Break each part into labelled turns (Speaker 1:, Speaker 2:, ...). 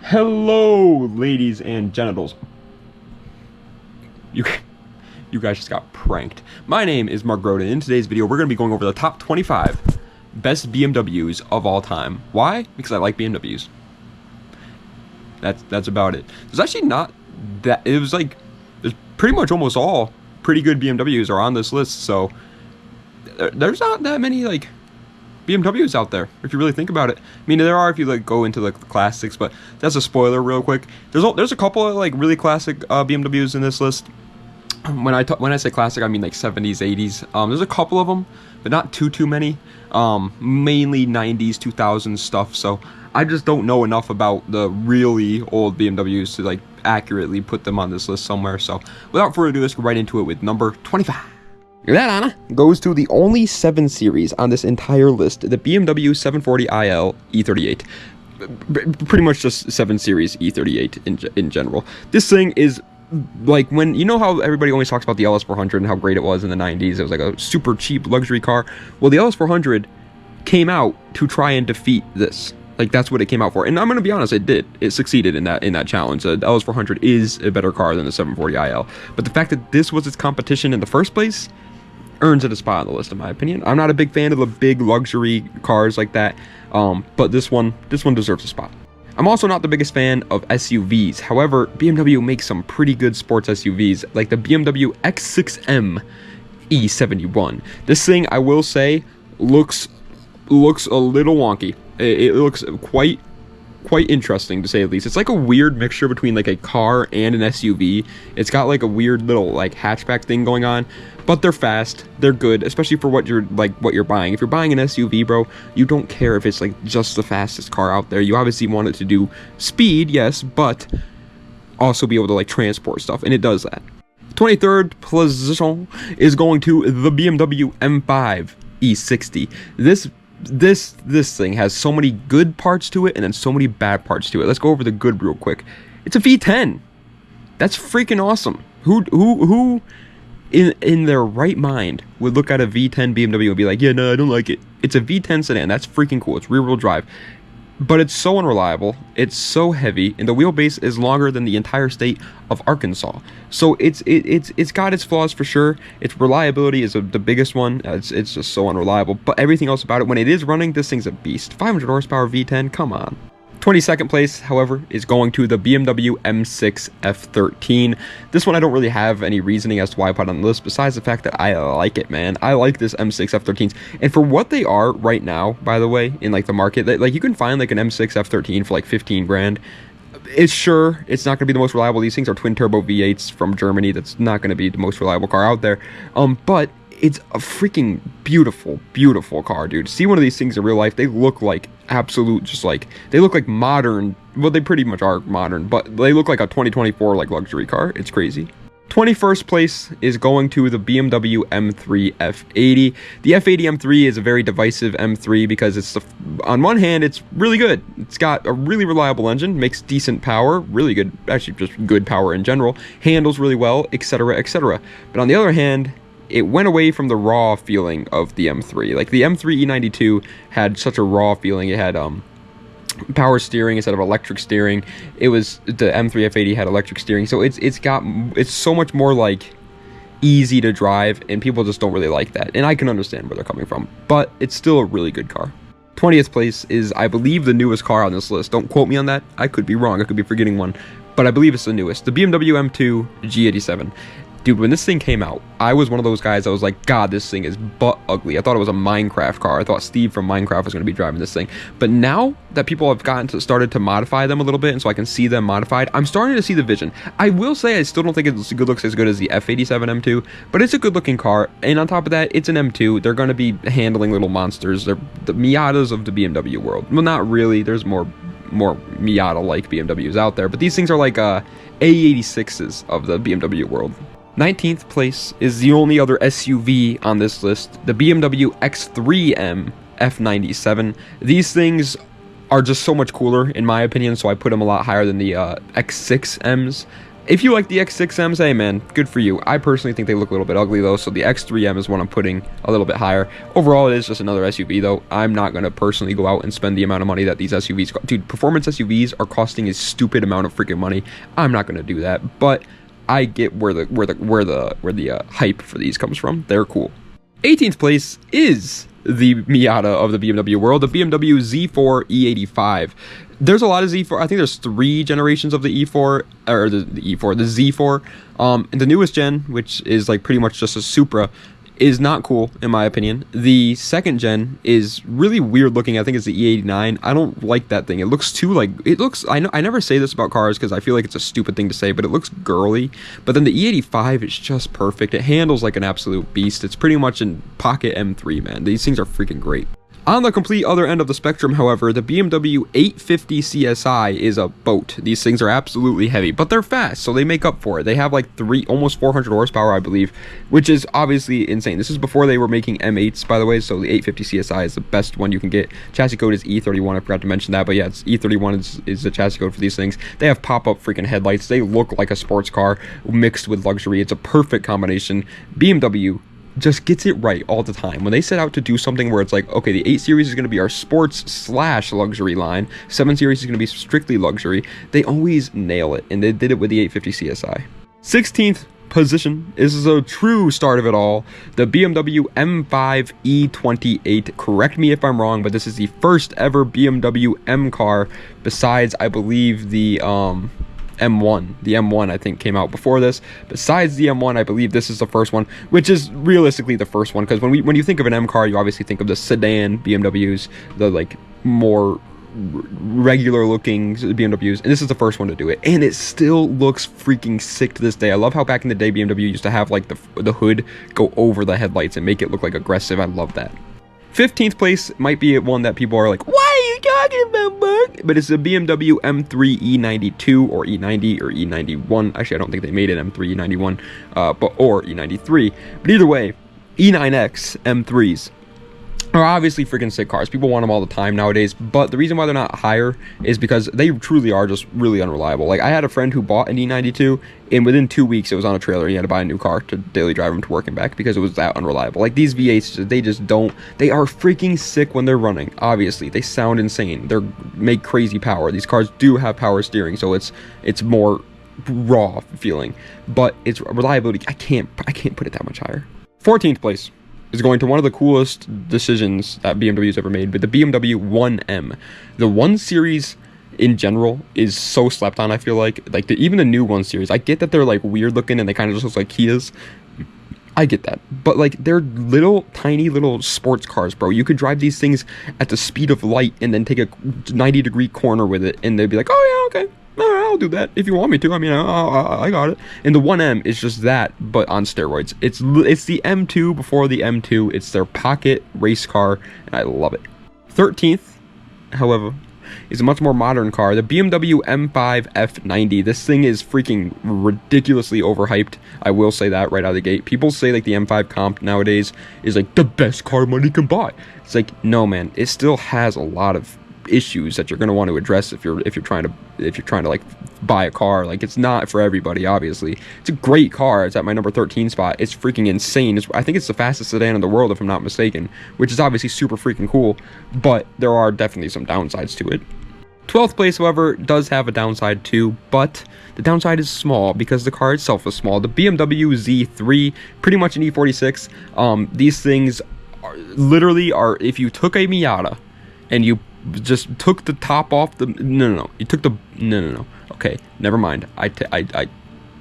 Speaker 1: Hello, ladies and genitals. You guys just got pranked. My name is Mark Groden. In today's video, we're going to be going over the top 25 best BMWs of all time. Why? Because I like BMWs. That's about it. There's actually not that. It was like there's pretty much almost all pretty good BMWs are on this list. So there's not that many like BMWs out there if you really think about it. I mean, there are if you like go into like the classics, but that's a spoiler real quick. There's a couple of like really classic BMWs in this list. When I say classic, I mean like 70s, 80s. There's a couple of them, but not too many. Mainly 90s, 2000s stuff. So I just don't know enough about the really old BMWs to like accurately put them on this list somewhere. So without further ado, let's go right into it with number 25. That honor goes to the only 7 series on this entire list, the BMW 740iL E38. Pretty much just 7 series E38 in general. This thing is like, when you know how everybody always talks about the LS400 and how great it was in the 90s. It was like a super cheap luxury car. Well, the LS400 came out to try and defeat this. Like, that's what it came out for. And I'm going to be honest, it did. It succeeded in that challenge. The LS400 is a better car than the 740iL. But the fact that this was its competition in the first place earns it a spot on the list, in my opinion. I'm not a big fan of the big luxury cars like that, but this one deserves a spot. I'm also not the biggest fan of SUVs. However, BMW makes some pretty good sports SUVs, like the BMW X6M E71. This thing, I will say, looks a little wonky. It looks quite interesting, to say the least. It's like a weird mixture between like a car and an SUV. It's got like a weird little like hatchback thing going on, but they're fast, they're good, especially for what you're buying. If you're buying an SUV, bro, you don't care if it's like just the fastest car out there. You obviously want it to do speed, yes, but also be able to like transport stuff, and it does that. 23rd position is going to the BMW M5 E60. This thing has so many good parts to it and then so many bad parts to it. Let's go over the good real quick. It's a V10. That's freaking awesome. Who in their right mind would look at a V10 BMW and be like, yeah, no, I don't like it. It's a V10 sedan. That's freaking cool. It's rear-wheel drive. But it's so unreliable, it's so heavy, and the wheelbase is longer than the entire state of Arkansas. So it's got its flaws for sure. Its reliability is the biggest one. It's just so unreliable. But everything else about it, when it is running, this thing's a beast. 500 horsepower V10, come on. 22nd place, however, is going to the BMW M6 F13. This one I don't really have any reasoning as to why I put on the list, besides the fact that I like it, man. I like this M6 F13s. And for what they are right now, by the way, in like the market, like you can find like an M6 F13 for like 15 grand. It's not going to be the most reliable. These things are twin turbo V8s from Germany. That's not going to be the most reliable car out there. But it's a freaking beautiful car, dude. See one of these things in real life, they look like absolute, just like, they look like modern. Well, they pretty much are modern, but they look like a 2024 like luxury car. It's crazy. 21st place is going to the BMW M3 F80. The F80 M3 is a very divisive M3 because it's, on one hand, it's really good. It's got a really reliable engine, makes decent power, really good, actually just good power in general, handles really well, etc., etc. But on the other hand, it went away from the raw feeling of the M3. Like the M3 E92 had such a raw feeling. It had power steering instead of electric steering. It was the M3 F80 had electric steering, so it's so much more like easy to drive, and people just don't really like that. And I can understand where they're coming from, but it's still a really good car. 20th place is, I believe, the newest car on this list. Don't quote me on that. I could be wrong. I could be forgetting one, but I believe it's the newest. The BMW M2 G87. Dude, when this thing came out, I was one of those guys that was like, God, this thing is butt ugly. I thought it was a Minecraft car. I thought Steve from Minecraft was going to be driving this thing. But now that people have started to modify them a little bit, and so I can see them modified, I'm starting to see the vision. I will say I still don't think it looks as good as the F87 M2, but it's a good-looking car. And on top of that, it's an M2. They're going to be handling little monsters. They're the Miatas of the BMW world. Well, not really. There's more Miata-like BMWs out there, but these things are like A86s of the BMW world. 19th place is the only other SUV on this list, the BMW X3M F97. These things are just so much cooler, in my opinion, so I put them a lot higher than the X6Ms. If you like the X6Ms, hey man, good for you. I personally think they look a little bit ugly though, so the X3M is one I'm putting a little bit higher. Overall, it is just another SUV though. I'm not going to personally go out and spend the amount of money that these SUVs cost. Dude, performance SUVs are costing a stupid amount of freaking money. I'm not going to do that, but I get where the hype for these comes from. They're cool. 18th place is the Miata of the BMW world, the BMW Z4 E85. There's a lot of Z4. I think there's 3 generations of the E4, or the Z4. And the newest gen, which is like pretty much just a Supra, is not cool in my opinion. The second gen is really weird looking. I think it's the E89. I don't like that thing. It looks too like, it looks, I know I never say this about cars because I feel like it's a stupid thing to say, but it looks girly. But then the E85 is just perfect. It handles like an absolute beast. It's pretty much in pocket M3, man. These things are freaking great. On the complete other end of the spectrum, however, the BMW 850 CSI is a boat. These things are absolutely heavy, but they're fast, so they make up for it. They have like almost 400 horsepower, I believe, which is obviously insane. This is before they were making M8s, by the way, so the 850 CSI is the best one you can get. Chassis code is E31, I forgot to mention that, but yeah, it's E31 is the chassis code for these things. They have pop-up freaking headlights. They look like a sports car mixed with luxury. It's a perfect combination. BMW just gets it right all the time. When they set out to do something where it's like, okay, the 8 Series is going to be our sports / luxury line, 7 Series is going to be strictly luxury, they always nail it, and they did it with the 850 CSI. 16th position is a true start of it all, the BMW M5 E28. Correct me if I'm wrong, but this is the first ever BMW M car besides, I believe, the M1. The M1 I think came out before this. Besides the M1, I believe this is the first one, which is realistically the first one, because when you think of an M car, you obviously think of the sedan BMWs, the like more regular looking BMWs, and this is the first one to do it, and it still looks freaking sick to this day. I love how back in the day BMW used to have like the hood go over the headlights and make it look like aggressive. I love that. 15th place might be one that people are like, what are you talking about, Mark? But it's the BMW M3 E92 or E90 or E91. Actually, I don't think they made it M3 E91 or E93. But either way, E9X M3s are obviously freaking sick cars. People want them all the time nowadays, but the reason why they're not higher is because they truly are just really unreliable. Like, I had a friend who bought an E92, and within 2 weeks it was on a trailer. He had to buy a new car to daily drive him to work and back because it was that unreliable. Like, these V8s, they just don't, they are freaking sick when they're running. Obviously, they sound insane. They make crazy power. These cars do have power steering, so it's more raw feeling, but its reliability, I can't put it that much higher. 14th place is going to one of the coolest decisions that BMW's ever made, but the BMW 1M. The 1 Series in general is so slept on, I feel like even the new 1 Series, I get that they're like weird looking and they kind of just look like Kias. I get that, but like, they're tiny little sports cars, bro. You could drive these things at the speed of light and then take a 90-degree corner with it, and they'd be like, oh yeah, okay, I'll do that if you want me to. I mean, I got it. And the 1M is just that, but on steroids. It's the M2 before the M2. It's their pocket race car, and I love it. 13th, however, is a much more modern car, the BMW M5 F90. This thing is freaking ridiculously overhyped. I will say that right out of the gate. People say like the M5 Comp nowadays is like the best car money can buy. It's like, no man, it still has a lot of issues that you're going to want to address if you're trying to like buy a car. Like, it's not for everybody, obviously. It's a great car. It's at my number 13 spot. It's freaking insane. I think it's the fastest sedan in the world, if I'm not mistaken, which is obviously super freaking cool, but there are definitely some downsides to it. 12th place, however, does have a downside too, but the downside is small because the car itself is small. The BMW Z3, pretty much an E46. These things literally are, if you took a Miata and you just took the top off the okay, never mind, I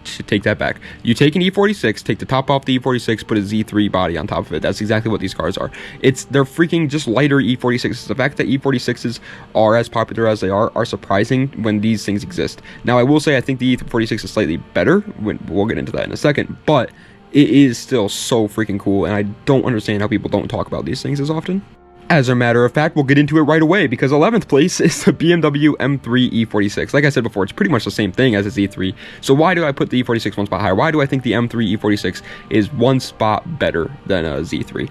Speaker 1: should take that back. You take an E46, take the top off the E46, put a Z3 body on top of it. That's exactly what these cars are. They're freaking just lighter E46s. The fact that E46s are as popular as they are surprising when these things exist. Now, I will say I think the E46 is slightly better. We'll get into that in a second, but it is still so freaking cool, and I don't understand how people don't talk about these things as often. As a matter of fact, we'll get into it right away, because 11th place is the BMW M3 E46. Like I said before, it's pretty much the same thing as the Z3. So why do I put the E46 one spot higher? Why do I think the M3 E46 is one spot better than a Z3?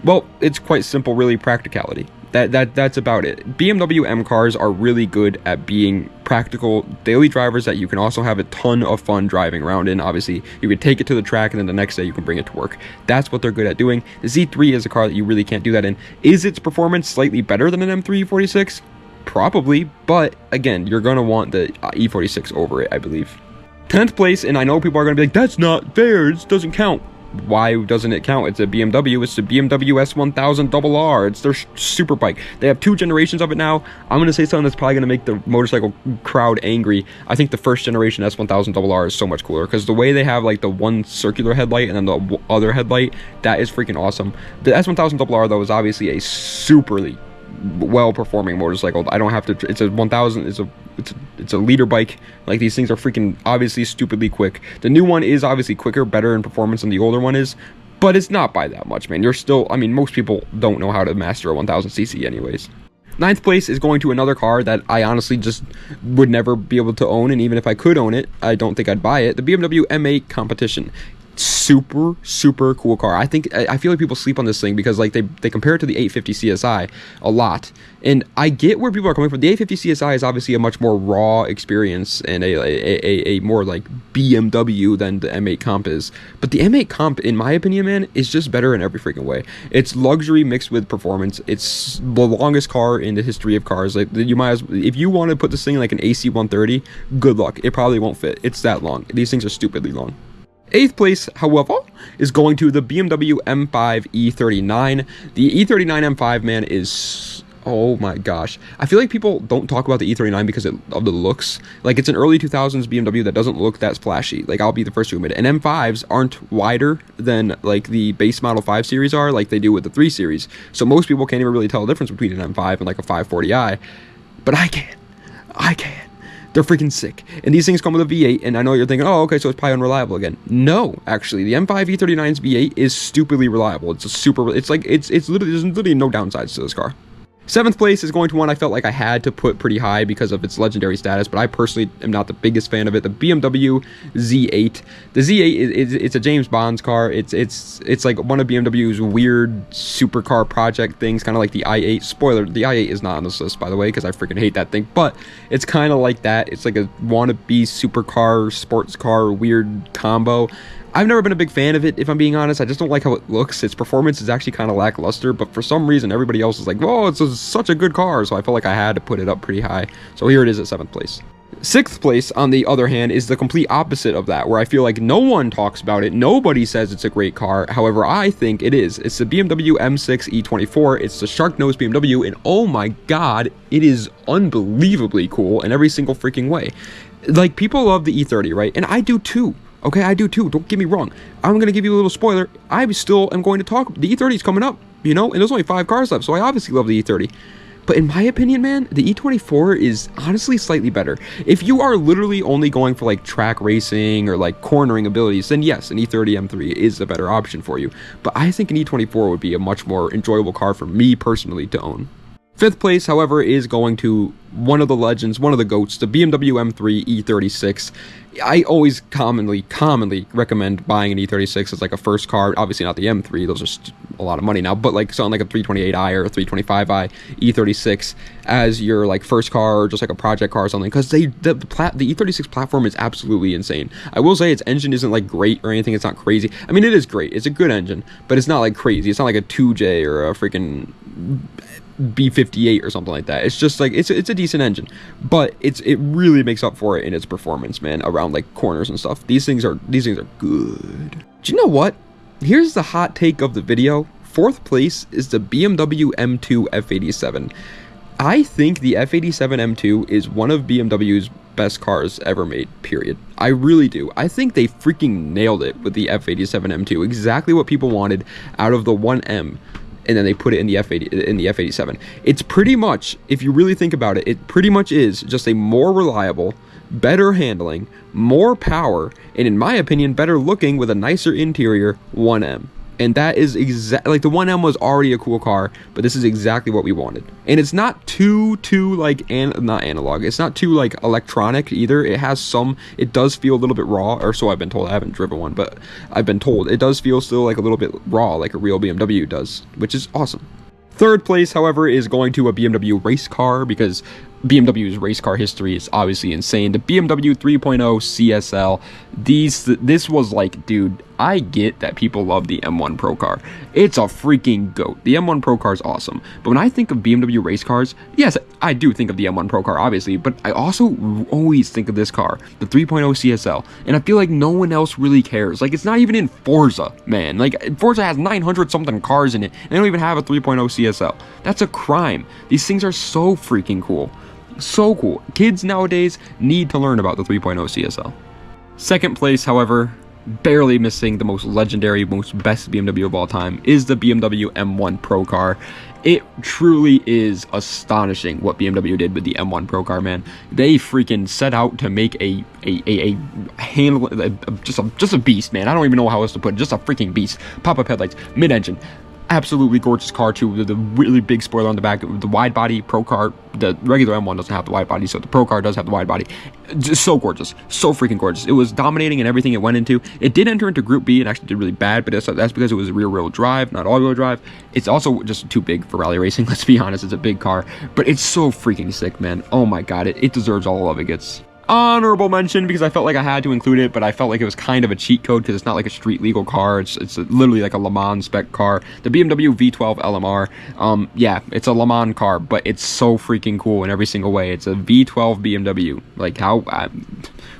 Speaker 1: Well, it's quite simple, really, practicality. That's about it. BMW M cars are really good at being practical daily drivers that you can also have a ton of fun driving around in. Obviously, you could take it to the track and then the next day you can bring it to work. That's what they're good at doing. The Z3 is a car that you really can't do that in. Is its performance slightly better than an M3 E46? Probably, but again, you're going to want the E46 over it, I believe. 10th place, and I know people are going to be like, that's not fair, it doesn't count. Why doesn't it count? It's a BMW. It's the BMW S1000 RR. It's their super bike. They have 2 generations of it now. I'm going to say something that's probably going to make the motorcycle crowd angry. I think the first generation S1000 RR is so much cooler because the way they have like the one circular headlight and then the other headlight, that is freaking awesome. The S1000 RR though is obviously a superly well-performing motorcycle. I don't have to. It's a 1000. It's a leader bike. Like, these things are freaking obviously stupidly quick. The new one is obviously quicker, better in performance than the older one is, but it's not by that much, man. You're still, I mean, most people don't know how to master a 1000cc anyways. 9th place is going to another car that I honestly just would never be able to own, and even if I could own it, I don't think I'd buy it. The BMW M8 Competition. Super cool car. I feel like people sleep on this thing because like they compare it to the 850 CSI a lot, and I get where people are coming from. The 850 CSI is obviously a much more raw experience and a more like BMW than the M8 Comp is, but the M8 Comp, in my opinion, man, is just better in every freaking way. It's luxury mixed with performance. It's the longest car in the history of cars. Like, you might as, if you want to put this thing like an AC 130, good luck. It probably won't fit. It's that long. These things are stupidly long. 8th place, however, is going to the BMW M5 E39. The E39 M5, man, is, oh my gosh. I feel like people don't talk about the E39 because of the looks. Like, it's an early 2000s BMW that doesn't look that splashy. Like, I'll be the first to admit it. And M5s aren't wider than, like, the base model 5 Series are, like they do with the 3 Series. So most people can't even really tell the difference between an M5 and, like, a 540i. But I can. They're freaking sick. And these things come with a V8, and I know you're thinking, oh, okay, so it's probably unreliable again. No, actually, the M5 E39's V8 is stupidly reliable. It's literally, there's literally no downsides to this car. 7th place is going to one I felt like I had to put pretty high because of its legendary status, but I personally am not the biggest fan of it. The BMW Z8. The Z8 it's a James Bond's car. It's like one of BMW's weird supercar project things, kind of like the i8. Spoiler: the i8 is not on this list, by the way, because I freaking hate that thing. But it's kind of like that. It's like a wannabe supercar, sports car, weird combo. I've never been a big fan of it, if I'm being honest. I just don't like how it looks. Its performance is actually kind of lackluster, but for some reason, everybody else is like, whoa, such a good car, so I felt like I had to put it up pretty high. So here it is at 7th place. 6th place, on the other hand, is the complete opposite of that, where I feel like no one talks about it. Nobody says it's a great car. However, I think it is. It's the BMW M6 E24. It's the shark-nosed BMW, and oh my god, it is unbelievably cool in every single freaking way. Like, people love the E30, right? And I do too. Okay, I do too. Don't get me wrong. I'm going to give you a little spoiler. I still am going to talk. The E30 is coming up, you know, and there's only 5 cars left, so I obviously love the E30. But in my opinion, man, the E24 is honestly slightly better. If you are literally only going for like track racing or like cornering abilities, then yes, an E30 M3 is a better option for you. But I think an E24 would be a much more enjoyable car for me personally to own. 5th place, however, is going to one of the legends, one of the GOATs, the BMW M3 E36. I always commonly recommend buying an E36 as like a first car. Obviously not the M3, those are a lot of money now, but like something like a 328i or a 325i E36 as your like first car or just like a project car or something, because the E36 platform is absolutely insane. I will say its engine isn't like great or anything. It's not crazy. I mean, it is great. It's a good engine, but it's not like crazy. It's not like a 2J or a freaking B58 or something like that. It's just like it's a decent engine, but it really makes up for it in its performance, man, around like corners and stuff. These things are good. Do you know what? Here's the hot take of the video. 4th place is the BMW M2 F87. I think the F87 M2 is one of BMW's best cars ever made, period. I really do. I think they freaking nailed it with the F87 M2. Exactly what people wanted out of the 1M. And then they put it in the F87. It's pretty much, if you really think about it, it pretty much is just a more reliable, better handling, more power, and in my opinion, better looking with a nicer interior 1M. And that is exactly, like, the 1M was already a cool car, but this is exactly what we wanted. And it's not too like, not analog, it's not too like electronic either. It has some, it does feel a little bit raw, or so I've been told. I haven't driven one, but I've been told it does feel still like a little bit raw, like a real BMW does, which is awesome. Third place, however, is going to a BMW race car, because BMW's race car history is obviously insane. The BMW 3.0 CSL, this was like, dude, I get that people love the M1 Pro car. It's a freaking goat. The M1 Pro car is awesome. But when I think of BMW race cars, yes, I do think of the M1 Pro car, obviously, but I also always think of this car, the 3.0 CSL, and I feel like no one else really cares. Like, it's not even in Forza, man. Like, Forza has 900 something cars in it, and they don't even have a 3.0 CSL. That's a crime. These things are so freaking cool. So cool. Kids nowadays need to learn about the 3.0 CSL. Second place, however, barely missing the most legendary, most best BMW of all time, is the BMW M1 Pro car. It truly is astonishing what BMW did with the M1 Pro car, man. They freaking set out to make a handle, just a beast, man. I don't even know how else to put it. Just a freaking beast. Pop-up headlights, mid-engine. Absolutely gorgeous car too, with the really big spoiler on the back, the wide body Pro car. The regular M1 doesn't have the wide body, so the Pro car does have the wide body. Just so gorgeous, so freaking gorgeous. It was dominating in everything it went into. It did enter into Group B and actually did really bad, but that's because it was rear-wheel drive, not all-wheel drive. It's also just too big for rally racing, let's be honest. It's a big car, but it's so freaking sick, man. Oh my god, it deserves all the love it gets. Honorable mention, because I felt like I had to include it, but I felt like it was kind of a cheat code because it's not like a street legal car. It's literally like a Le Mans spec car. The BMW V12 LMR. Yeah, it's a Le Mans car, but it's so freaking cool in every single way. It's a V12 BMW. Like, how?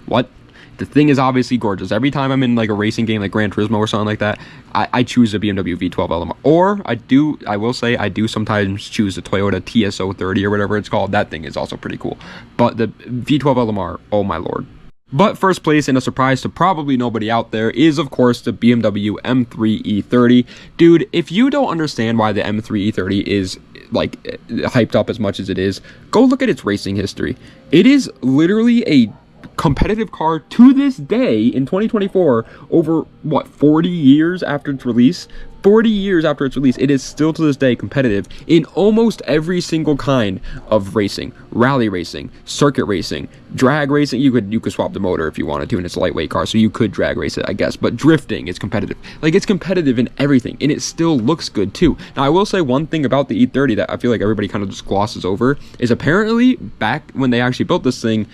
Speaker 1: What? The thing is obviously gorgeous. Every time I'm in like a racing game like Gran Turismo or something like that, I choose the BMW V12 LMR. Or I will say I do sometimes choose the Toyota TS030 or whatever it's called. That thing is also pretty cool. But the V12 LMR, oh my lord. But first place, and a surprise to probably nobody out there, is of course the BMW M3 E30. Dude, if you don't understand why the M3 E30 is like hyped up as much as it is, go look at its racing history. It is literally a competitive car to this day in 2024, over what, 40 years after its release. 40 years after its release, it is still to this day competitive in almost every single kind of racing. Rally racing, circuit racing, drag racing. You could swap the motor if you wanted to, and it's a lightweight car, so you could drag race it, I guess. But drifting is competitive. Like, it's competitive in everything, and it still looks good too. Now, I will say one thing about the E30 that I feel like everybody kind of just glosses over is apparently back when they actually built this thing,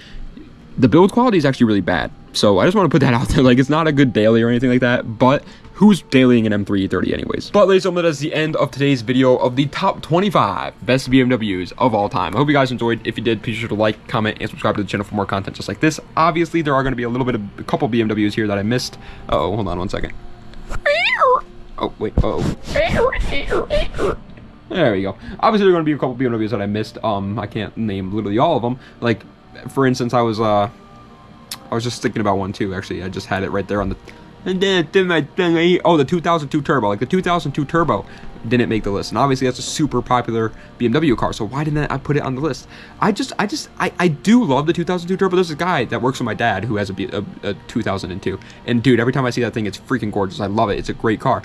Speaker 1: the build quality is actually really bad. So I just want to put that out there. Like, it's not a good daily or anything like that, but who's dailying an M3 E30 anyways? But ladies and gentlemen, that's the end of today's video of the top 25 best BMWs of all time. I hope you guys enjoyed. If you did, please be sure to like, comment, and subscribe to the channel for more content just like this. Obviously, there are going to be a couple BMWs here that I missed. Uh-oh, hold on one second. Oh, wait, uh-oh. There we go. Obviously, there are going to be a couple BMWs that I missed. I can't name literally all of them. Like, for instance, I was just thinking about one too. Actually, I just had it right there on the. Oh, the 2002 Turbo. Like, the 2002 Turbo didn't make the list, and obviously that's a super popular BMW car. So why didn't I put it on the list? I do love the 2002 Turbo. There's a guy that works with my dad who has a 2002, and dude, every time I see that thing, it's freaking gorgeous. I love it. It's a great car.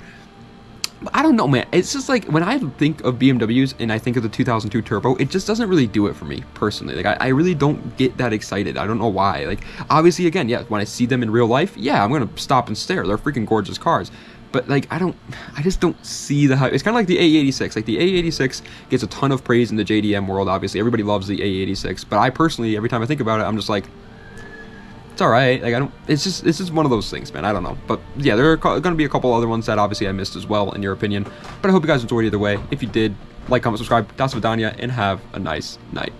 Speaker 1: I don't know, man. It's just like when I think of BMWs and I think of the 2002 Turbo, it just doesn't really do it for me personally. Like, I really don't get that excited. I don't know why. Like, obviously, again, yeah, when I see them in real life, yeah, I'm gonna stop and stare. They're freaking gorgeous cars. But like, I just don't see the hype. It's kind of like the A86. Like, the A86 gets a ton of praise in the JDM world. Obviously, everybody loves the A86. But I personally, every time I think about it, I'm just like, it's all right. Like, it's just one of those things, man. I don't know. But yeah, there are going to be a couple other ones that obviously I missed as well, in your opinion. But I hope you guys enjoyed either way. If you did, like, comment, subscribe, das vidania, and have a nice night.